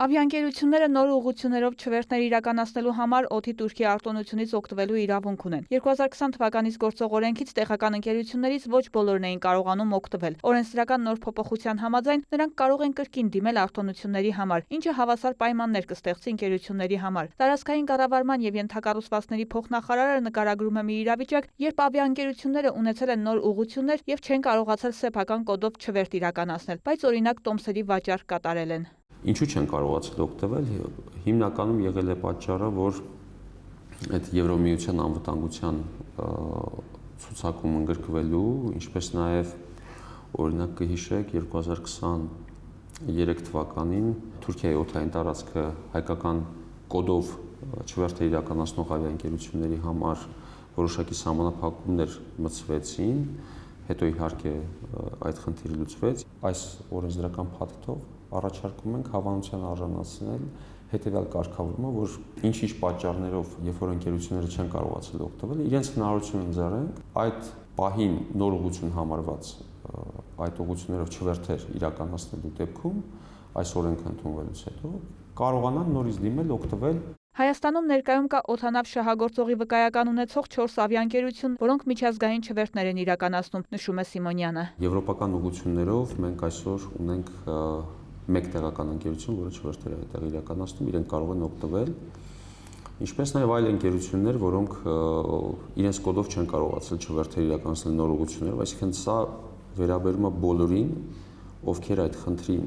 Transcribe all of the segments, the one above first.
Ավիաընկերությունները նոր ուղղություններով չվերթներ իրականացնելու համար օդի Թուրքի արտոնությունից օգտվելու իրավունք ունեն։ 2020 թվականից գործող օրենքից տեղական ընկերություններից ոչ բոլորն էին կարողանում օգտվել։ Օրենսդրական նոր փոփոխության համաձայն նրանք կարող են կրկին դիմել արտոնությունների համար, ինչը հավասար պայմաններ կստեղծի ընկերությունների համար։ Տարածքային կառավարման եւ ենթակառուցվածքների փոխնախարարը նկարագրում է մի իրավիճակ, երբ ավիաընկերությունները ունեցել են նոր ուղղություններ եւ չեն կարողացել սեփական կոդով չվերթ իրականացնել, բայց օրինակ տոմսերի վաճառք կատարել են։ Ինչու չեն կարողացել օգտվել, հիմնականում եղել է պատճառը, որ այդ Եվրոմիության անվտանգության ցուցակում ընդգրկվելու, ինչպես նաև օրինակ կհիշեք 2023 թվականին Թուրքիայի օդային տարածքը հայկական կոդով չվերթ իրականացնող ավիաընկերությունների համար որոշակի սահմանափակումներ մտցվեցին, հետո իհարկե այդ խնդիրը լուծվեց։ Այս օրենսդրական փաթեթով առաջարկում ենք հավանության արժանացնել հետևյալ կարգավորումը, որ ինչ-ինչ պատճառներով, երբ որ ընկերությունները չեն կարողացել օգտվել, իրենց հնարավորությունը ընձեռենք այդ պահին նոր ուղղություն համարված այդ ուղղություններով չվերթեր իրականացնելու դեպքում այս օրենքը ընդունվելուց հետո կարողանան նորից դիմել օգտվել։ Հայաստանում ներկայում կա օդանավ շահագործողի վկայական ունեցող 4 ավիաընկերություն, որոնք միջազգային չվերթներ են իրականացնում, նշում է Սիմոնյանը։ Եվրոպական ուղղություններով մենք այսօր ունենք մեկ տեղական ընկերություն, որը չվերթեր է այդտեղ իրականացնում, իրենք կարող են օգտվել, ինչպես նաև այլ ընկերություններ, որոնք իրենց կոդով չեն կարողացել չվերթեր իրականացնել նոր ուղղություններով, այսինքն սա վերաբերում է բոլորին, ովքեր այդ խնդրին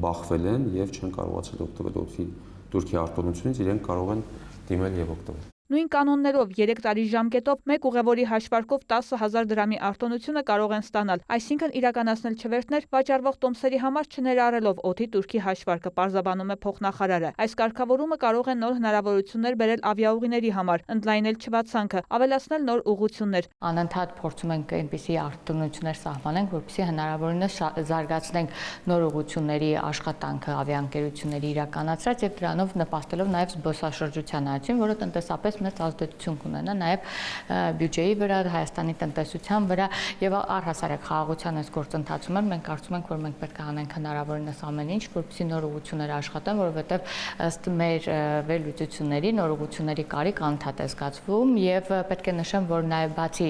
բախվել են եւ չեն կարողացել օգտվել օդի Թուրքի արտոնությունից, իրենք կարող են դիմել եւ օգտվել։ Նույն կանոններով 3 տարի ժամկետով մեկ ուղևորի հաշվարկով 10,000 դրամի արտոնությունը կարող են ստանալ, այսինքն իրականացնել չվերթներ վաճառվող տոմսերի համար չներառելով օդի Թուրքի հաշվարկը, պարզաբանում է փոխնախարարը։ Այս կարգավորումը կարող է նոր հնարավորություններ բերել ավիաուղիների համար, ընդլայնել չվացանքը, ավելացնել նոր ուղղություններ։ Անընդհատ փորձում ենք այնպիսի արտոնություններ սահմանենք, որպեսզի հնարավորինս զարգացնենք նոր ուղղությունների աշխատանքը ավիաընկերությունների իրականացրած եւ դրանով նպաստելով նաեւ զբոսաշրջության աճին, որը տնտեսապես մեծ ազդեցություն կունենա նաև բյուջեի վրա, Հայաստանի տնտեսության վրա եւ առհասարակ խաղաղության այս գործընթացում մենք կարծում ենք, որ մենք պետք է անենք հնարավորինս ամեն ինչ, որպեսզի նոր ուղղություններ աշխատեն, որովհետեւ ըստ մեր վերլուծությունների նոր ուղղությունների կարիք անընդհատ է զգացվում եւ պետք է նշեմ, որ նաև բացի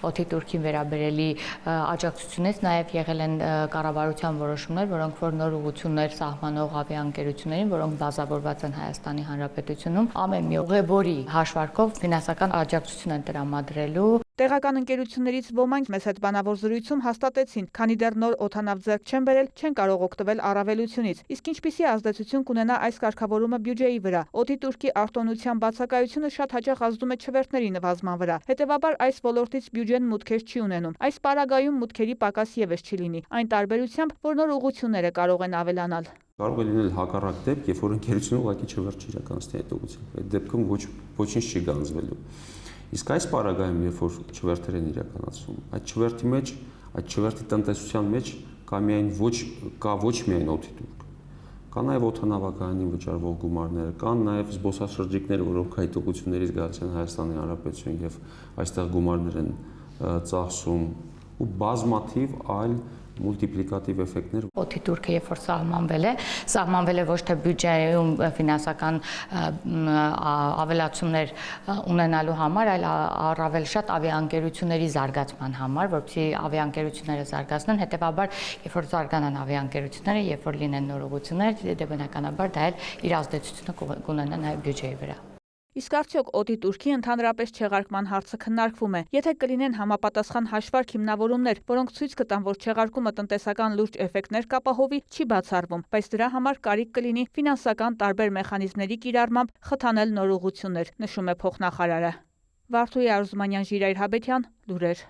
օդի Թուրքին վերաբերելի աջակցությունից նաև եղել են կառավարության որոշումներ, որոնք որ նոր ուղղություններ սահմանող ավիաընկերություններին, որոնք բազավորված են Հայաստանի Հանրապետությունում, ամեն մի ուղևորի հաշվարկով ֆինանսական աջակցություն են տրամադրելու։ Տեղական ընկերություններից ոմանք մեծ հետ բանավոր զրույցում հաստատեցին, քանի դեռ նոր օդանավ ձեռք չեն բերել, չեն կարող օգտվել առավելությունից։ Իսկ ինչպիսի ազդեցություն կունենա այս կարգավորումը բյուջեի վրա։ Օդի Թուրքի արտոնության բացակայությունը շատ հաճախ ազդում է չվերթների նվազման վրա։ Հետևաբար այս ոլորտից բյուջեն մուտքեր չի ունենում։ Այս պարագայում մուտքերի պակաս եւս չի լինի, այն տարբերությամբ, որ նոր ուղղությունները կարող են ավելանալ։ Կարող է լինել հակառակ դեպք, երբ որ ընկերությունը ուղղակի չվերթ չի իրականացնի այդ ուղղությամբ։ Այդ դեպքում ոչինչ չի գանձվելու։ Իսկ այս պարագայում, երբ որ չվերթեր են իրականացվում, այդ չվերթի մեջ, այդ չվերթի տնտեսության մեջ կա ոչ միայն օդի Թուրք, կա նաև օդանավակայանին վճարվող գումարներ, կան նաև զբոսաշրջիկներ, որոնք այդ ուղղություններից գալիս են Հայաստանի Հանրապետություն եւ այստեղ գումարներ են ծախսում ու բազմաթիվ այլ մուլտիպլիկատիվ էֆեկտներ։ Օդի Թուրքը երբ որ սահմանվել է ոչ թե բյուջեում ֆինանսական ավելացումներ ունենալու համար, այլ առավել շատ ավիաընկերությունների զարգացման համար, որպեսզի ավիաընկերությունները զարգացնեն, հետեւաբար երբ որ զարգանան ավիաընկերությունները, երբ որ լինեն նոր ուղղություններ, դե բնականաբար դա էլ իր ազդեցությունը կունենա նաև բյուջեի վրա։ Իսկ արդյոք օդի Թուրքի ընդհանրապես չեղարկման հարցը քննարկվում է։ Եթե կլինեն համապատասխան հաշվարկ հիմնավորումներ, որոնք ցույց կտան, որ չեղարկումը տնտեսական լուրջ էֆեկտներ կապահովի, չի բացառվում, բայց դրա համար կարիք կլինի ֆինանսական տարբեր մեխանիզմների կիրառմամբ խթանել նոր ուղղություններ, նշում է փոխնախարարը։ Վարդուհի Արզումանյան, Ժիրայր Հաբետյան, լուրեր։